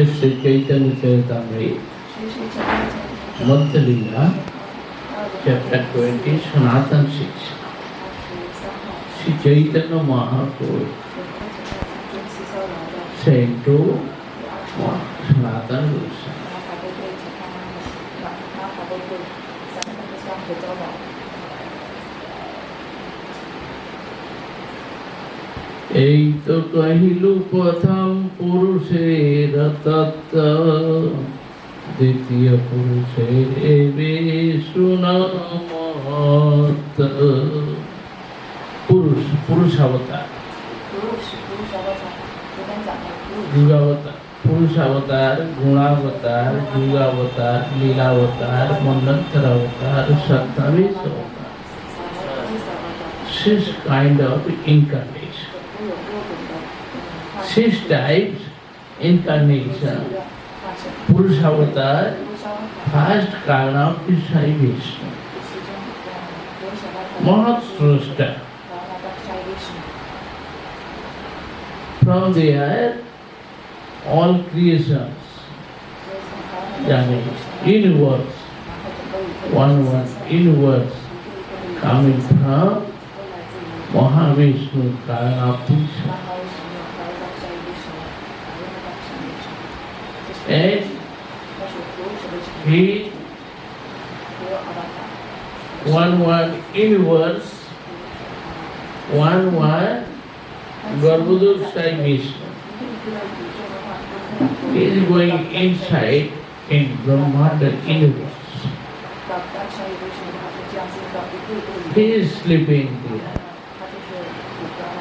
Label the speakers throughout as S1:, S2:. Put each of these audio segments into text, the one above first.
S1: Sri Chaitanya Charitamrita, Madhya Leela, chapter 20, Sanatan Shiksha. Sri Chaitanya Mahaprabhu said to Sanatan Goswami, এই তো কহিলু প্রথম পুরুষের তত্ত্ব, দ্বিতীয় পুরুষের এবে সুনামত। পুরুষ পুরুষাবতার, যুগাবতার, পুরুষাবতার, গুণাবতার, যুগাবতার, লীলাবতার, মন্বন্তরাবতার, সত্তাবিশ অবতার। 6 kind of incarnation, 6 types incarnation. Purusha avatar, first Karna of Sai Vishnu, Mahatsrashta. From there, all creations, universe, one universe coming from Mahavishnu, Karna of Sai. And he one universe, one Garbhodur Sai Vishnu. He is going inside in Brahmanda universe. He is sleeping there.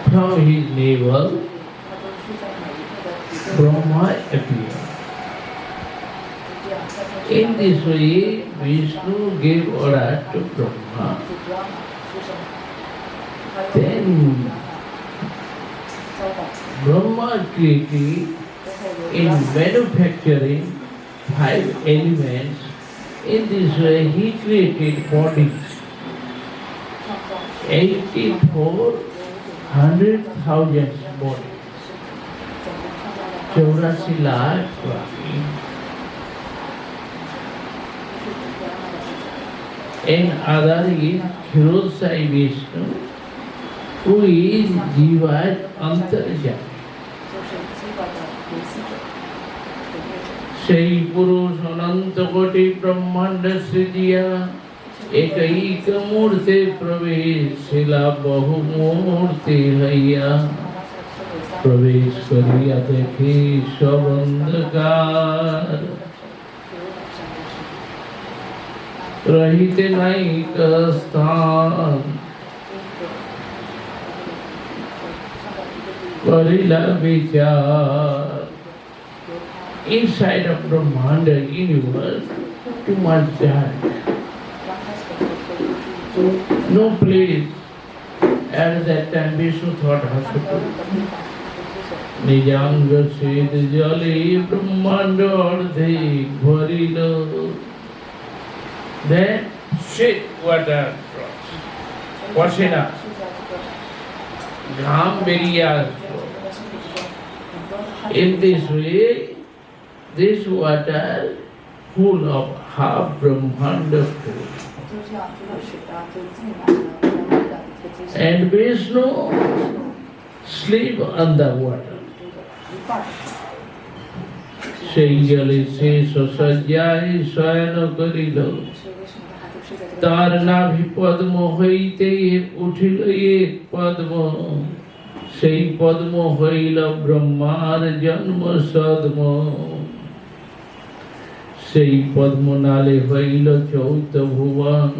S1: From his navel, Brahma appeared. In this way, Vishnu gave order to Brahma. Then Brahma created, in manufacturing 5 elements. In this way, he created bodies. 84,100,000 bodies. 84 lakh bodies. And other is Khirod Sai Vishnu, who is Jivat Antarjami. সেই পুরুষ অনন্ত কোটি ব্রহ্মাণ্ড সৃজিয়া একৈক মূর্তে প্রবেশিলা বহু মূর্তি হইয়া, প্রবেশ করিয়া দেখে সব অন্ধকার, রহিতে নাইক স্থান, করিলা বিচার। Inside of Brahmanda universe, too much dark, no place. At that time, Vishnu thought hospital. Nijanga Sid Jali Brahmanda Ardhik Bharilo. Then shit water drops. Vasena. Gham beriya. In this way, this water full of half Brahmanda full. And Vishnu sleep on the water. সেই জলে সে সজ্জায় শয়ন করিল, তার নাভি পদ্ম হইতে উঠিল এক পদ্ম, সেই পদ্ম হইল ব্রহ্মার জন্ম সদ্ম। সেই পদ্ম নালে হইল চৌত ভুবন,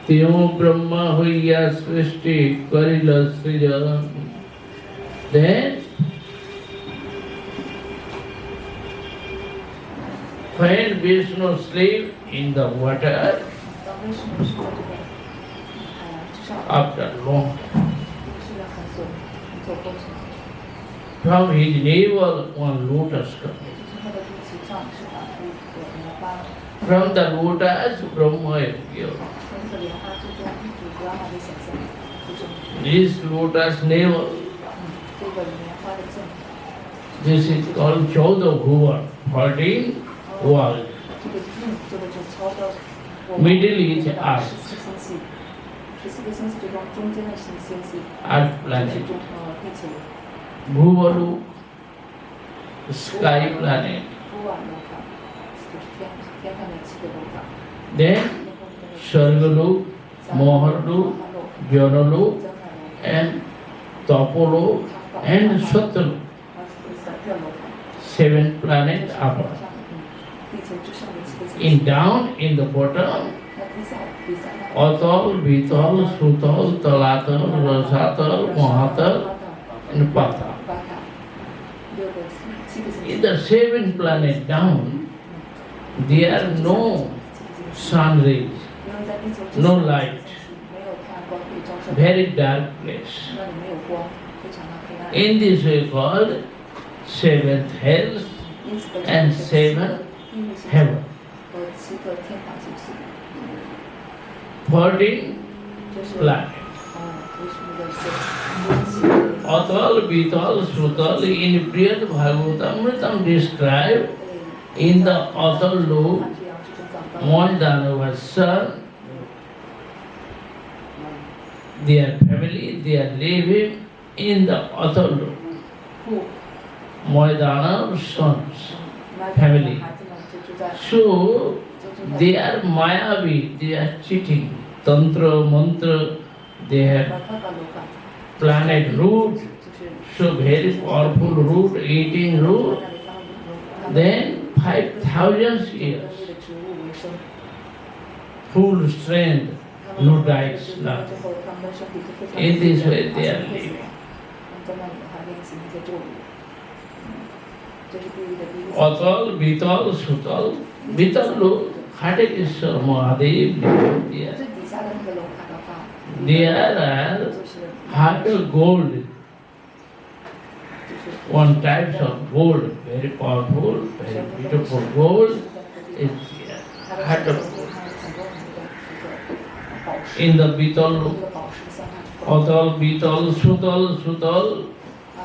S1: তেও ব্রহ্মা হইয়া সৃষ্টি করিল সৃজন। Then when Vishnu sleep in the water, after long time, from his navel one lotus comes. From the lotus, Brahma appeared. This lotus navel This is called Chauda Bhuvan, 14 world.
S2: 这个印这个就超的我
S1: Middle is
S2: 14
S1: Earth,
S2: 星系，14个星系之中中间的星系
S1: Earth
S2: 就是
S1: planet.
S2: 地球。
S1: Bhuvalu, sky planet.
S2: 不晚楼卡就是天上的7个楼卡。
S1: Then Sargalu, Moharlu, Janalu, and Tapolu, and Satalu. 7 planets upper.
S2: 地球之上的7个星系。
S1: In down, in the bottom,
S2: 那比赛呢？
S1: Atal, Vital, Sutal, Talatal, Rasatal, Mohatal, and Patal.
S2: 巴塔6个7个星
S1: In
S2: 系。
S1: the 7 planet down, there are no sun rays,
S2: 因为在地球之
S1: no
S2: 上的
S1: light,
S2: 星系没有太阳光可以照射，
S1: very dark place.
S2: 那里没有光，非常的黑暗。
S1: In this way called 7th hell
S2: 因此被称
S1: and
S2: 为7
S1: 7
S2: 个地狱星系
S1: heaven.
S2: 和7个天堂星系。
S1: 14
S2: 这是
S1: planet.
S2: 为什么的是
S1: Atal, Vital, Sutal in Brihad Bhagavatamritam described in the Atal loop, Moidana son, their family, they are living in the Atal loop.
S2: 不
S1: Moidana sons.
S2: 那
S1: family
S2: 孩子们就住在
S1: So they are Mayavi, they are cheating. Tantra, mantra, they have
S2: 巴塔罗卡，
S1: planet root,
S2: 就是
S1: so very powerful root, eating root.
S2: 那里他们
S1: Then 5,000 years,
S2: 的植物为生，
S1: full strength,
S2: 他们
S1: no diets,
S2: 之
S1: nothing.
S2: 后他们的身体是非常
S1: In this way
S2: 而
S1: they
S2: 且
S1: are
S2: 不会死
S1: living.
S2: 亡他们在那里还练习那些咒语，这是地狱的第一个。
S1: Atal, Vital, Sutal, Vital look, Hatekeshwar Mahadev, they are-
S2: 最底下的那个楼卡的话，
S1: they are
S2: 就是
S1: heart of gold,
S2: 就是
S1: one type of gold, very powerful, very beautiful gold. Is
S2: 它的
S1: heart
S2: 很
S1: of
S2: 多很多宝石，
S1: in the Vital
S2: 那
S1: look.
S2: 个宝石像它宝石
S1: Atal, Vital, Sutal, Sutal,
S2: 它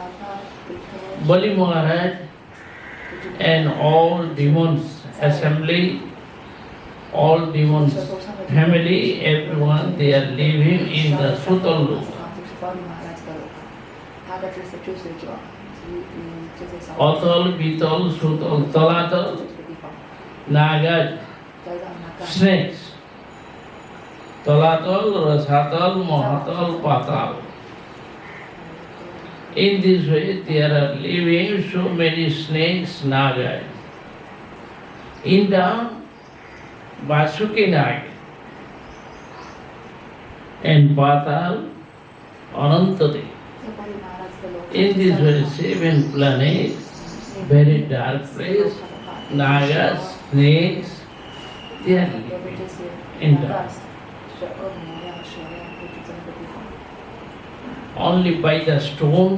S2: 可以说
S1: Bali Maharaj and all demons assembly, all demons family, everyone they are living in the Sutal loop.
S2: 就是巴利马拉吉的楼卡，他的这些追随者及这些小
S1: Atal, Vital, Sutal,
S2: 就
S1: Talatal,
S2: 这个地方，
S1: Naga,
S2: 再让那个
S1: snakes. Talatal, Rasatal, Mohatal, Patal. In this way there are living so many snakes, Naga. In down, Vasuki Naga. And Patal, Anantadev.
S2: 在巴利马拉吉的楼卡，
S1: In this way 7 planets, very dark place, Nagas, snakes, they are
S2: 很多的
S1: living
S2: 这些
S1: in
S2: 那
S1: the
S2: 个是恶能量、蛇量会住在那个地方。
S1: only by the stone,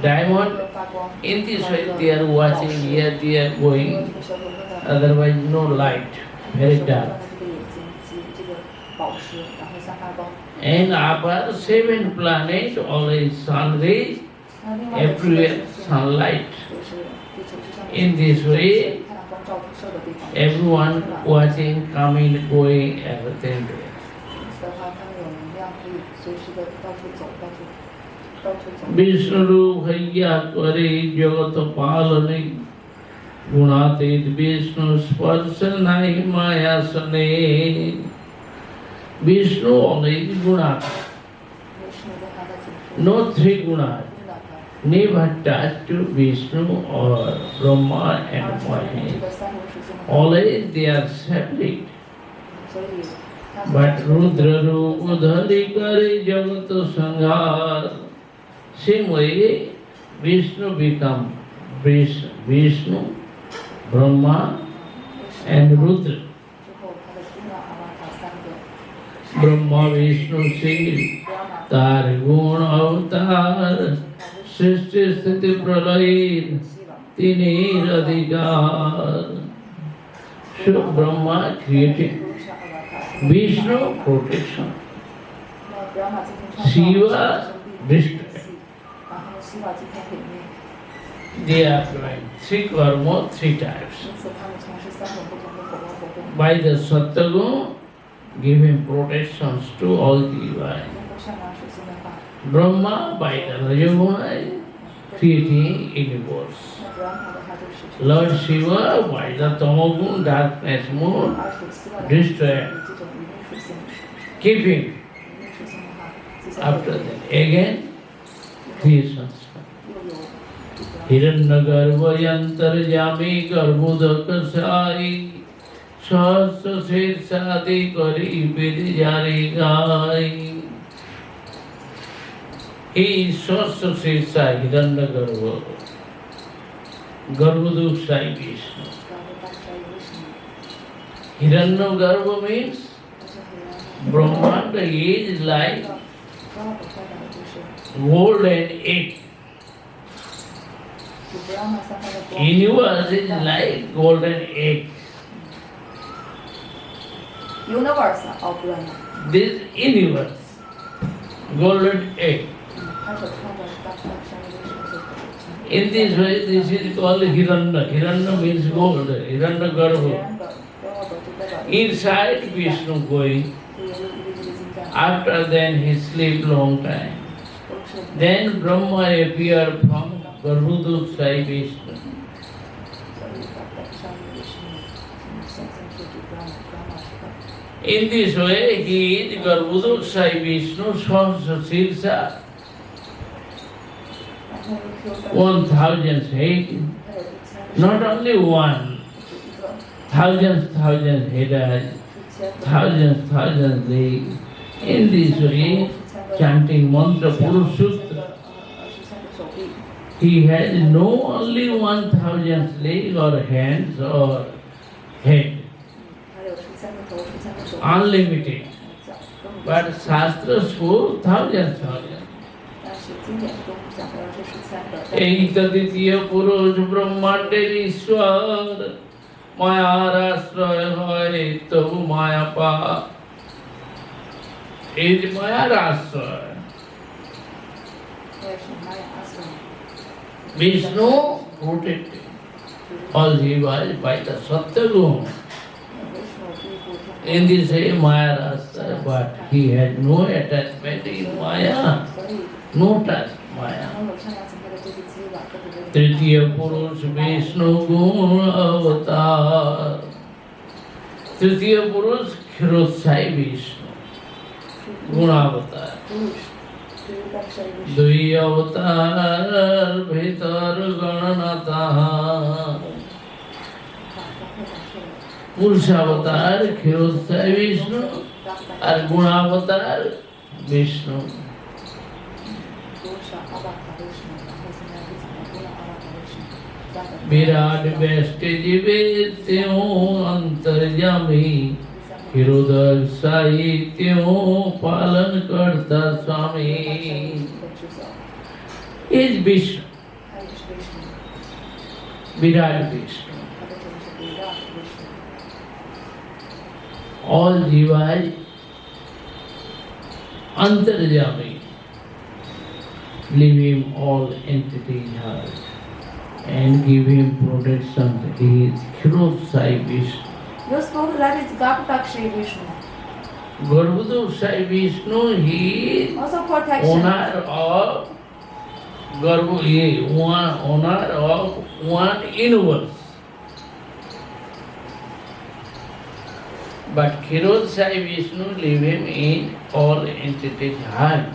S1: diamond.
S2: 发光。
S1: In this way they are watching here, they are
S2: 因为
S1: going,
S2: 这个小火车的
S1: otherwise no light, very dark.
S2: 这个眼睛及这个宝石，然后像发光。
S1: And upper 7 planets, always sun rays,
S2: 那另外的几个
S1: everywhere
S2: 星星
S1: sunlight.
S2: 就是地球之上的
S1: In this way,
S2: 太阳光照射的地方。
S1: everyone watching, coming, going, everything there.
S2: 的话，他们有能量可以随时的到处走，到处走。
S1: Vishnu Bhaiya Kare Jagat Palane Gunatit Vishnu Sparsanahi Maya Sane. Vishnu always Gunat.
S2: 为什么在他的解释？
S1: No 3 Gunat. Never touched to Vishnu or Brahma and
S2: 这
S1: Mahesh.
S2: 个三维属性的。
S1: Always they are separate.
S2: 所以他
S1: But Rudra Rupudhari Kare Jagat Sanghar. Same way Vishnu become Vishnu, Brahma and Rudra.
S2: 之后他的主要阿瓦塔三个。
S1: Brahma Vishnu Shiv Tar Gun Avatar Srishti Sthiti Pralay Tini Radhikar. So Brahma created Vishnu protection, Shiva destruction. they are doing three karma, three types.
S2: 因此他们从事三种不同的果报活动。
S1: By the Sattva giving protections to all jivas.
S2: 通过善良属性的话，
S1: Brahma by the Rajoguna creating universe.
S2: 那 Brahma 的话就是
S1: Lord Shiva by the Tamagun darkness moon
S2: 而属希望的
S1: destroy,
S2: 这种愚昧属性，
S1: keeping
S2: 愚昧属性的话，接下来
S1: after that again creations.
S2: 又有
S1: हिरण्यगर्भयन्तर्यामी Garbhodakashayi सहस्र शीर्षादि करी बिरजारी गाई. He is सहस्र शीर्षा हिरण्यगर्भ Garbhodakashayi Vishnu. Hiranyagarbha means Brahmanda is like golden egg. Universe is like golden egg.
S2: Universe of Brahma，
S1: This universe, golden egg.
S2: 它所创造的大山的属性。
S1: In this way, this is called Hiranya. Hiranya means gold. Hiranyagarbha. Inside Vishnu going. After then he sleep long time. Then Brahma appear from Garbhodakshayi Vishnu. In this way, he is Garbhodakshayi Vishnu, Sahasra Sirsha, 1000 head. Not only one, thousands head, thousands legs. In this way, chanting mantra Purushutra, he has no only 1000 legs or hands or head, unlimited. But Shastra spoke thousands. Eitaditya Purush Brahmandev Ishwar Mayarasraya Hoy Tabu Mayapa is Mayarasraya. Vishnu protected all jivas by the Sattva. In this way Mayarasraya, but he had no attachment in Maya, no touch Maya. Tritiya Purush Vishnu Guna Avatar. Tritiya Purush Khirodsai Vishnu Guna Avatar. Dui Avatar Bhitar Gananata. Purusha Avatar Khirodsai Vishnu and Guna Avatar Vishnu. Virat व्यष्टि जीवेत्यो अंतर्यामी हिरोदर साहित्यो पालन करता स्वामी. Is Vishnu, Virat Vishnu. All jivas antarjami, leave him all entities heart and give him protection. He is Khirodsai Vishnu.
S2: You spoke that it's Garbhodakshayi Vishnu.
S1: Garbhodakshayi Vishnu, he is
S2: Also protection.
S1: owner of owner of one universe. But Khirodsai Vishnu leave him in all entities heart.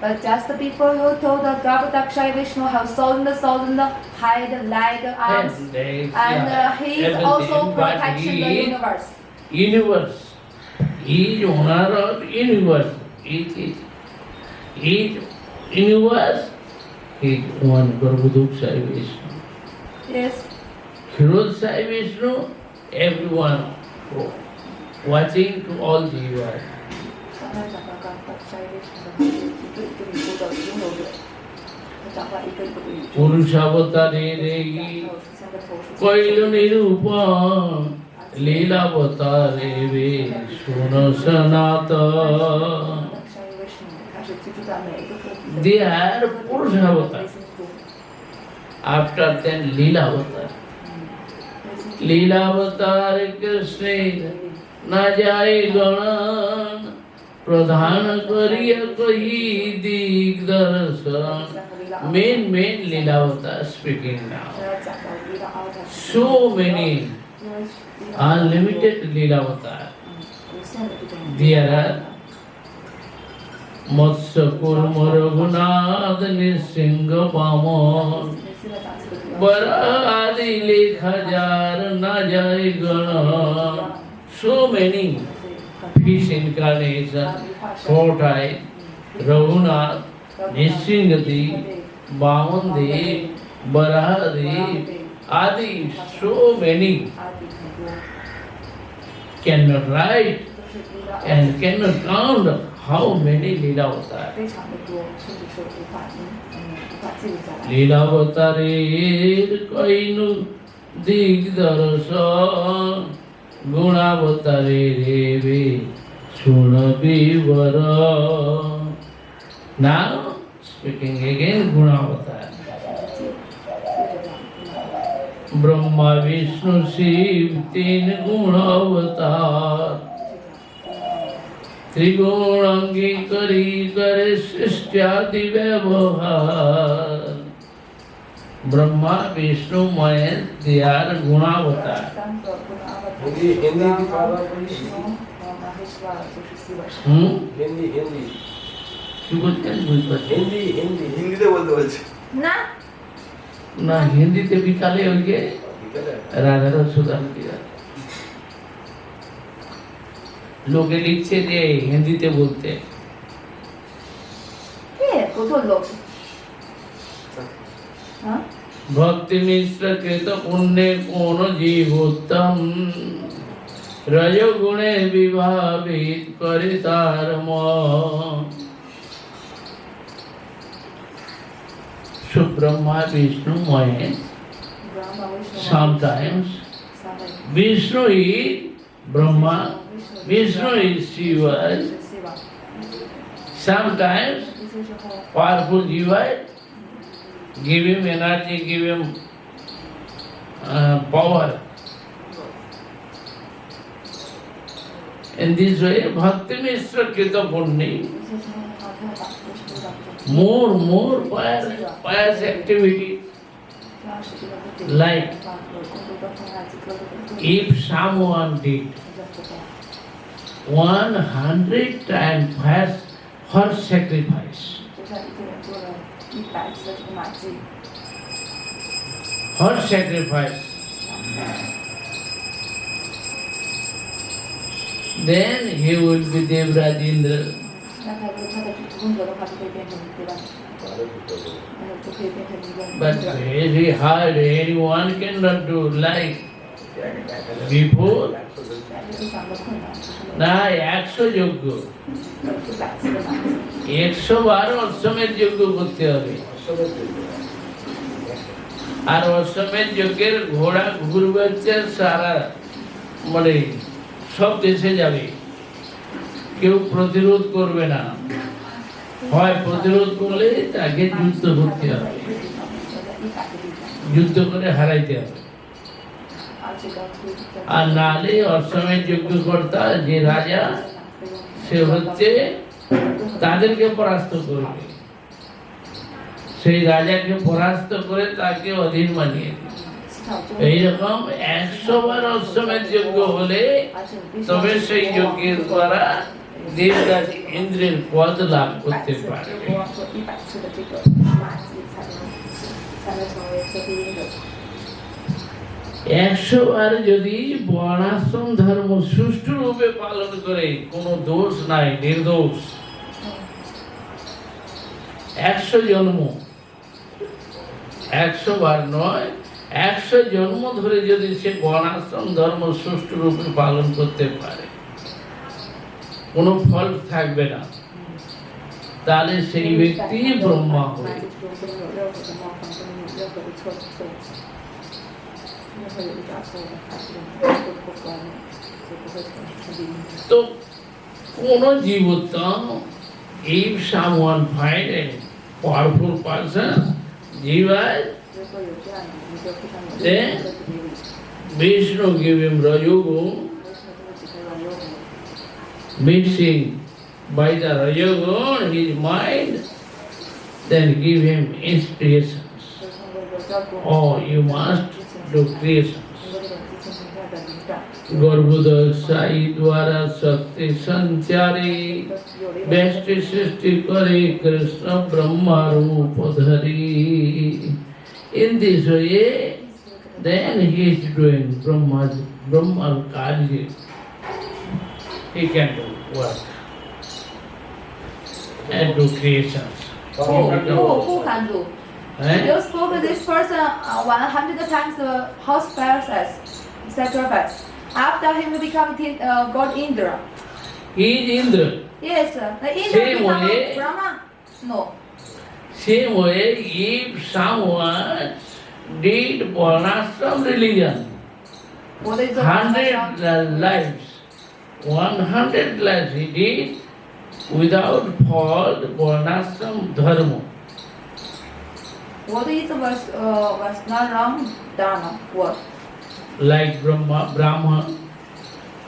S2: But just before you told that Garbhodakshayi Vishnu have soul in the head, leg, arms, and he is also protection the universe.
S1: Universe. He is owner of universe. Each universe is one Garbhodakshayi Vishnu.
S2: Yes.
S1: Khirodsai Vishnu, everyone watching to all jivas. Purushavatare Regi Koilu Nirupa Leelavatare Ve Shuna Sanata.
S2: 是居住在每一个个体的
S1: They are Purusha avatar.
S2: 内心中。
S1: After then, Leela avatar. Leela avatar Krishna na jai ganan pradhan kariya kahi dig darshan. Main Leela avatar speaking now. So many unlimited Leela avatar. There are Matsya Kurma Raghunath Nisingha Paman Baradi Lekh Hajar Na Jai Gana. So many fish incarnation, Fortite, Raghunath, Nisinghadev, Vamandev, Barahadev, Adi, so many cannot write and cannot count how many Leela avatar.
S2: 非常的多，甚至是无法记录下来。
S1: Leela avatarer kainu dig darshan gunavatarer eve sunabivara. Now speaking again Gunavatar. Brahma Vishnu Shiv तीन गुण अवतार त्रिगुणांगी करी करे सृष्टि व्यवहार. Brahma Vishnu Mahesh, they are Gunavatar.
S2: 三个不能阿瓦塔，
S3: Hindi की बात
S2: विष्णु महेश्वर就是四位神。
S3: हिंदी
S1: কি বলছেন বুঝতে পারছি
S3: हिंदीতে বলতে বলছে
S2: না
S1: না হিন্দিতে বিকালে ওই যে রাধারা সুদান দিয়া লোকে লিখছে যে হিন্দিতে বলতে
S2: কে কত লোক হ্যাঁ
S1: भक्ति मिश्र कृत पुण्य कोन जीवोत्तम रजोगुणे विभावित करे तार मन. So Brahma, Vishnu, Mahesh.
S2: Brahma Vishnu
S1: Sometimes Vishnu is Brahma, Vishnu is Shiva. Sometimes powerful Jiva give him energy, give him power. In this way, Bhakti Mishra Krita Punya, more pious activity. Like if someone did 100 times fast horse sacrifice,
S2: 就像一个人做了100次的这个马祭，
S1: horse sacrifice, then he will be Devrajendra.
S2: 那他如果他的功德的话，就可以变成对吧？就可以变成一个。
S1: But very hard, anyone cannot do like before.
S2: 非常的困难，就是
S1: না 100 যোগ্য,
S2: 100次的马祭。
S1: 100 অশ্বমেধ যজ্ঞ করতে হবে. আর অশ্বমেধ যজ্ঞের ঘোড়া ঘুরবে হচ্ছে সারা মানে সব দেশে যাবে, কেউ প্রতিরোধ করবে না. হয় প্রতিরোধ করলে তাকে যুদ্ধ করতে হবে, যুদ্ধ করে হারাইতে হবে. আর নালে অশ্বমেধ যজ্ঞকর্তা যে রাজা সে হচ্ছে তাদেরকে পরাস্ত করবে, সেই রাজাকে পরাস্ত করে তাকে অধীন বানিয়ে দিবে. এইরকম 100 বার অশ্বমেধ যজ্ঞ হলে তবে সেই যজ্ঞের দ্বারা দেবরাজ ইন্দ্রের পদ লাভ করতে পারে.
S2: 100次的这个马祭才能成为这个英的。
S1: 100 বার যদি বর্ণাশ্রম ধর্ম সুষ্ঠু রূপে পালন করে, কোনো দোষ নাই, নির্দোষ, 100 জন্ম, 100 বার নয়, 100 জন্ম ধরে যদি সে বর্ণাশ্রম ধর্ম সুষ্ঠু রূপে পালন করতে পারে, কোনো ফল থাকবে না, তাহলে সেই ব্যক্তি ব্রহ্মা হবে.
S2: 那这中间有任何的冒犯，跟有任何的错误，任何有一点错误的话，这个会过关的，就不会成立英的。
S1: তো কোন জীবোত্তম if someone find a powerful person, Jiva,
S2: 如果有这样的一个非常有力
S1: then
S2: 的地位，
S1: Vishnu give him Rajogu,
S2: 为什么这个几个人有
S1: mixing by the Rajogu his mind, then give him inspirations.
S2: 就通过一个照顾
S1: Oh, you must do creations.
S2: 通过这种激情形态的灵感，
S1: गर्भोदय द्वारा शक्ति संचारी
S2: 有力的
S1: बेष्टि सृष्टि करे कृष्ण ब्रह्मा रूप धरी. In this way, then he is doing Brahma Karya. He can do work and do creations.
S2: who can do?
S1: Eh?
S2: You spoke to this person 100 times the house fires, sacrifice. After him become God Indra.
S1: He is Indra.
S2: Yes, the Indra
S1: Same
S2: become
S1: way.
S2: Brahma. No.
S1: Same way, if someone did Varnashram religion,
S2: What is the
S1: 100 lives, 100 lives he did without fault Varnashram dharma.
S2: What is Varnashram Dharma? What?
S1: Like Brahma,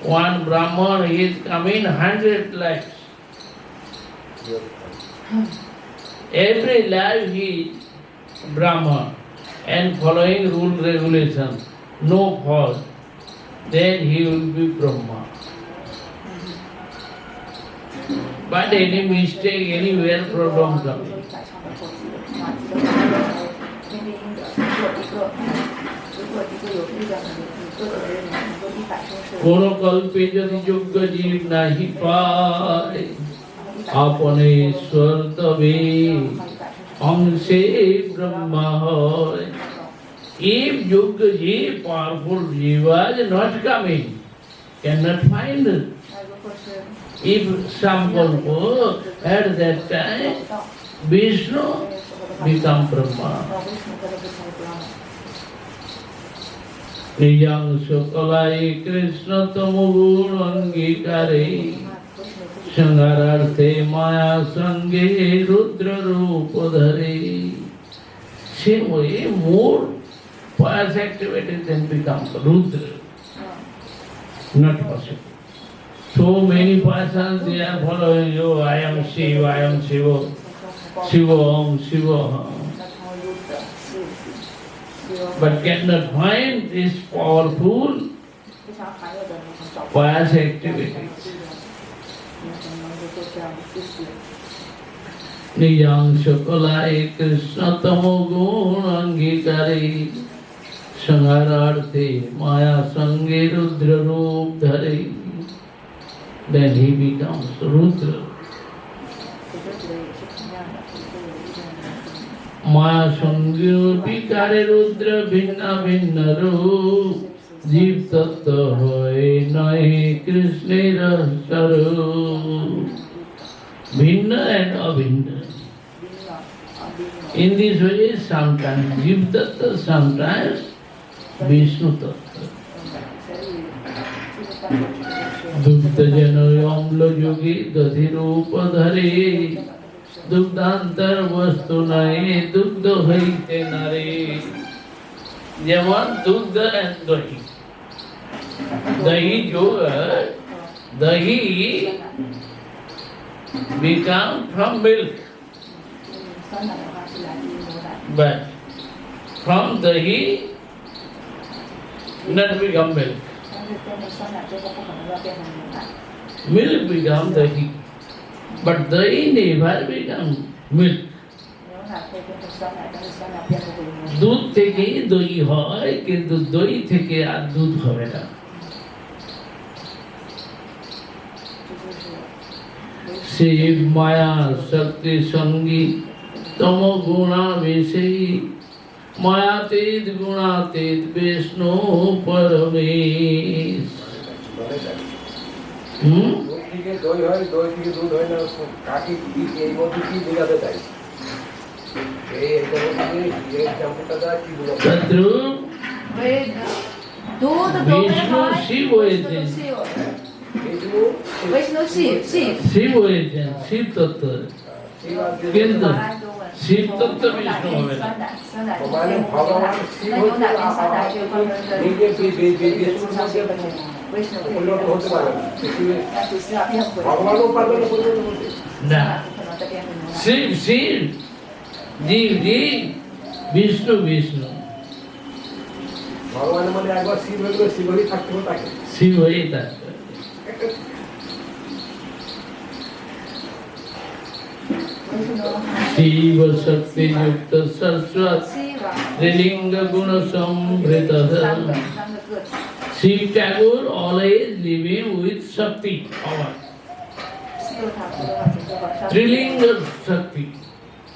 S1: one Brahman is coming 100 lives. Every life he is Brahman and following rule regulation, no fault, then he will be Brahma. But any mistake, anywhere problem comes. কোন কল্পে যদি যোগ্য জীব নাহি পায় আপনে ঈশ্বর তবে অংশে ব্রহ্মা হয়. If yoga jeev, powerful jiva is not coming, cannot find it. If some kalpa at that time Vishnu become Brahma. निजं शुक्लाय Krishna तमोगुण अंगीकारे संहारार्थे माया संगे रुद्र रूप धरे. Same way, more pious activities then become Rudra. Not possible. So many persons they are following you. I am Shiva, I am Shiva, Shivam, Shivaham. But cannot find this powerful pious activities. Nijang Shakalai Krishna Tamogun Angikari Sangararthi Maya Sange Rudra Roop Dhari. Then he becomes Rudra. माया संज्ञो विकारे रुद्र भिन्न भिन्न रूप जीव तत्व होय नहीं कृष्णेर स्वरूप. भिन्न and अभिन्न. In this way, sometimes जीव तत्व, sometimes विष्णु तत्व. दुग्ध जन अम्ल योगी दधि रूप धरे दुग्धांतर वस्तु नहीं दुग्ध हईते नारे. যেমন দুধ and দহি. দহি dahi become from milk, but from dahi not become milk. Milk become dahi, but dahi never become milk. দুধ থেকে দই হয় কিন্তু দই থেকে আর দুধ হবে না. শিব মায়া শক্তি সঙ্গী তম গুণা বেশি মায়াতীত গুণাতীত বিষ্ণু পরমেশ.
S3: দুধ থেকে দই হয়, দই থেকে দুধ হয় না, কাকে কি এর মধ্যে কি বোঝাতে চাই? এই এক্সাম্পলটা দ্বারা কি বোঝাতে চাই?
S1: তদ্রূপ
S2: दूध
S1: विष्णु शिव হয়েছে.
S3: Vishnu
S2: Vishnu Shiv, Shiv.
S1: Shiva হয়েছেন, শিব তত্ত্ব।
S3: শিব আর যে-
S1: কিন্তু
S2: 马来中文。
S1: শিব তত্ত্ব
S2: 酸
S1: বিষ্ণু
S2: 奶
S1: হবে না।
S2: 酸奶，酸奶。
S3: মানে ভগবান শিব
S2: 那牛奶跟酸奶就放在这里。
S3: নিজে বিষ্ণুর
S2: 至少是
S3: মধ্যে
S2: 一个人，Vishnu 可以
S3: পরিণত
S2: 变
S3: হতে পারে না। পৃথিবীর
S2: 那只是要变回。
S3: ভগবানও পারবে না পরিণত হতে।
S2: 酸
S1: না
S2: 奶不可能再变回牛奶。
S1: শিব শিব, জীব জীব, বিষ্ণু বিষ্ণু।
S3: ভগবানের মানে একবার শিব হয়ে গেলে শিব হয়েই থাকতে হবে তাকে।
S1: শিব হয়েই থাকবে। শিব শক্তি যুক্ত সরস্বত
S2: Shiva。
S1: ত্রিলিঙ্গ গুণ সমৃত।
S2: 三个个体。
S1: শিব ঠাকুর always living with Shakti power,
S2: 西游塔佛的话，请做好上。
S1: ত্রিলিঙ্গ শক্তি,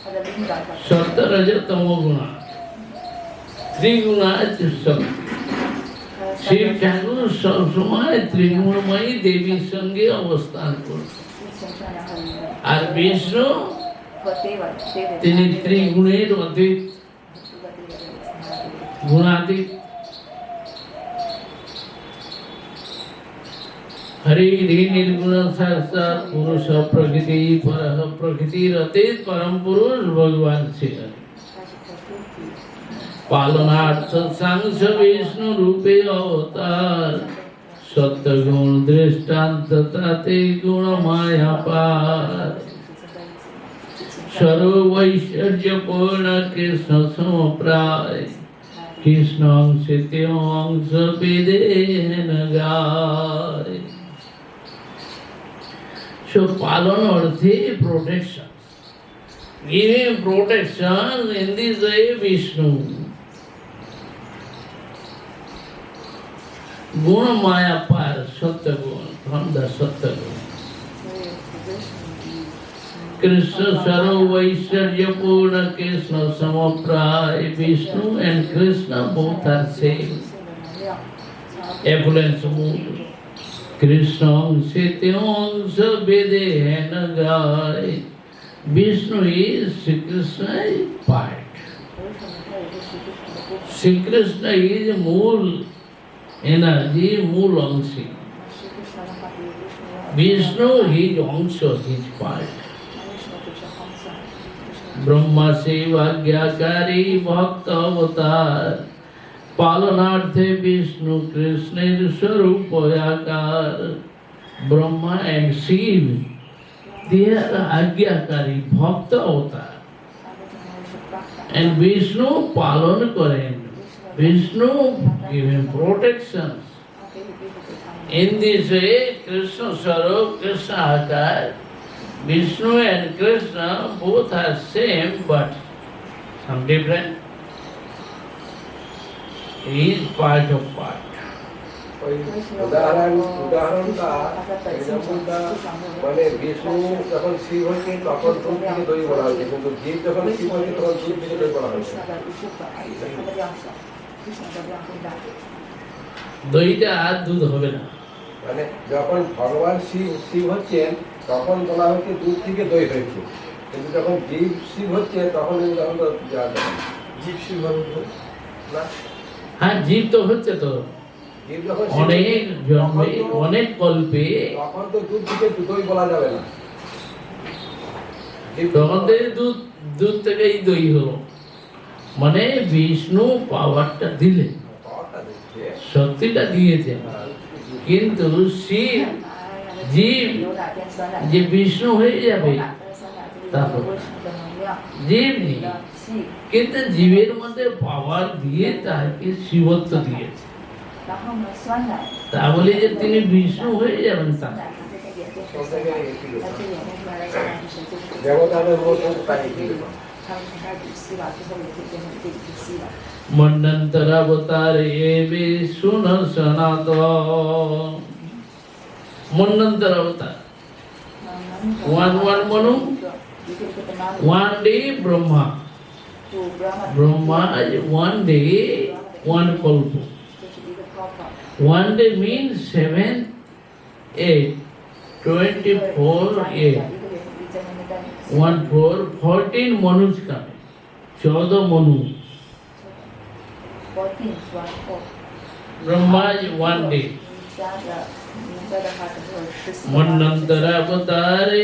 S2: 他的领导上。
S1: সত্য রজ তম গুণ, ত্রিগুণা শক্তি। শিব ঠাকুর সবসময় ত্রিগুণময়ী দেবীর সঙ্গে অবস্থান করত।
S2: 一千善良和愚昧。
S1: আর বিষ্ণু
S2: 和 Deva
S1: তিনি ত্রিগুণের অতীত, গুণাতীত। हरि निर्गुण साक्षात पुरुष प्रकृति पर प्रकृतिर अतीत परम पुरुष भगवान श्री हरि। पालनार्थ सांस विष्णु रूपे अवतार, सत्य गुण दृष्टांत ताते गुण माया पार। सर्व ऐश्वर्य पूर्ण कृष्ण समप्राय, कृष्ण अंश अंश within guy. So Palan Arthi protection. Giving protection in this way Vishnu. Guna Maya Par, Satya Guna, from the Satya Guna. Krishna Sarva Vaishwarya Purna Krishna Samapray, Vishnu and Krishna both are same. Effluence mood. Krishna Setyang Vede Nagai. Vishnu is Sri Krishna's part. Sri Krishna is Mool energy, Mool Angshi. Vishnu is also his part. Brahma Seva Gyakari Bhakta Avatar. पालनार्थे विष्णु कृष्णेर स्वरूप आकार. Brahma and Shiv, they are आज्ञाकारी भक्त अवतार. And Vishnu पालन करें. Vishnu giving protections. In this way, Krishna Swarup, Krishna Akar, Vishnu and Krishna both are same but some different. He is part of part.
S3: ওই উদাহরণটা এক্সাম্পলটা মানে বিষ্ণু যখন শিব হয়েছে তখন দুধ থেকে দই বলা হয়েছে, কিন্তু জীব যখন শিব হয়েছে তখন দুধ থেকে দই বলা হয়েছে।
S1: দইটা আর দুধ হবে না।
S3: মানে যখন ভগবান শিব হচ্ছেন তখন বলা হচ্ছে দুধ থেকে দই হয়েছে, কিন্তু যখন জীব শিব হচ্ছে তখন এই উদাহরণটা দেওয়া যায়। জীব শিব না,
S1: হ্যাঁ জীব তো হচ্ছে তো
S3: জীব যখন
S1: অনেক জন্মে অনেক কল্পে,
S3: তখন তো দুধ থেকে দই বলা যাবে না।
S1: তখন থেকে দুধ থেকেই দই হলো। মানে বিষ্ণু পাওয়ারটা দিলে, শক্তিটা দিয়েছে, কিন্তু শিব জীব যে বিষ্ণু হয়ে যাবে তা হবে না। জীব নেই, কিন্তু জীবের মধ্যে পাওয়ার দিয়ে তাকে শিবত্ব দিয়েছে। তা বলে যে তিনি বিষ্ণু হয়ে যাবেন তা না। মন্ডন্তর অবতার এ বিষ্ণু সনাতন। মন্ডন্তর অবতার one Manu, one day Brahma. Brahma is one day, one kalpa. One day means 7, 8, 24, 8. 1, 4, 14 Manus coming. 14 Manu. Brahma is one day.
S2: by the heart of Lord Krishna.
S1: Manantara avatare